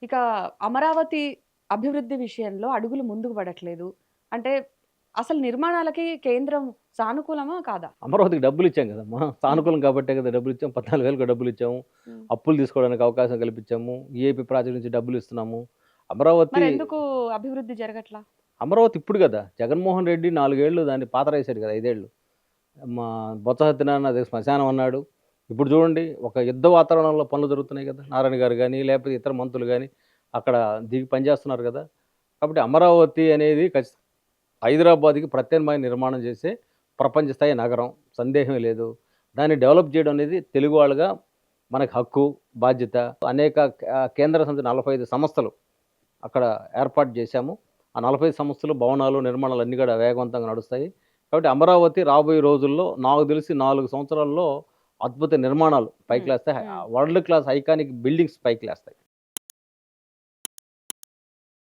ఇక అమరావతి అభివృద్ధి విషయంలో అడుగులు ముందుకు పడట్లేదు. అంటే అసలు నిర్మాణాలకి కేంద్రం సానుకూలమా? కాదా? అమరావతికి డబ్బులిచ్చాం కదమ్మా! హ్మ్. సానుకూలం కాబట్టే కదా డబ్బులిచ్చాం. 14,000కి డబ్బులిచ్చాము. హ్మ్. అప్పులు తీసుకోవడానికి అవకాశం కల్పించాము. ఈఐపీ ప్రాజెక్ట్ నుంచి డబ్బులిస్తున్నాము. అమరావతి మరెందుకు అభివృద్ధి జరగట్లా? అమరావతి ఇప్పుడు కదా! జగన్మోహన్ రెడ్డి 4 ఏళ్ళు దాన్ని పాతరేసాడు కదా! 5 ఏళ్ళు. మా బొత్స సత్యనారాయణ అది శ్మశానం అన్నాడు. ఇప్పుడు చూడండి ఒక యుద్ధ వాతావరణంలో పనులు జరుగుతున్నాయి కదా! నారాయణ గారు గాని, లేకపోతే ఇతర మంత్రులు గాని అక్కడ దిగి పనిచేస్తున్నారు కదా! కాబట్టి అమరావతి అనేది హైదరాబాద్‌కి ప్రత్యామ్నాయ నిర్మాణం చేసే ప్రపంచ స్థాయి నగరం. సందేహమే లేదు. దాన్ని డెవలప్ చేయడం అనేది తెలుగు వాళ్ళుగా మనకు హక్కు, బాధ్యత. అనేక కేంద్ర సంస్థ 45 సంస్థలు అక్కడ ఏర్పాటు చేశాము. ఆ 45 సంస్థలు, భవనాలు, నిర్మాణాలు అన్నీ కూడా వేగవంతంగా నడుస్తాయి. కాబట్టి అమరావతి రాబోయే రోజుల్లో నాకు తెలిసి 4 సంవత్సరాల్లో అద్భుత నిర్మాణాలు హ్మ్. పైకి లేస్తాయి. హ్మ్. వరల్డ్ క్లాస్ ఐకానిక్ బిల్డింగ్స్ పైకి లేస్తాయి.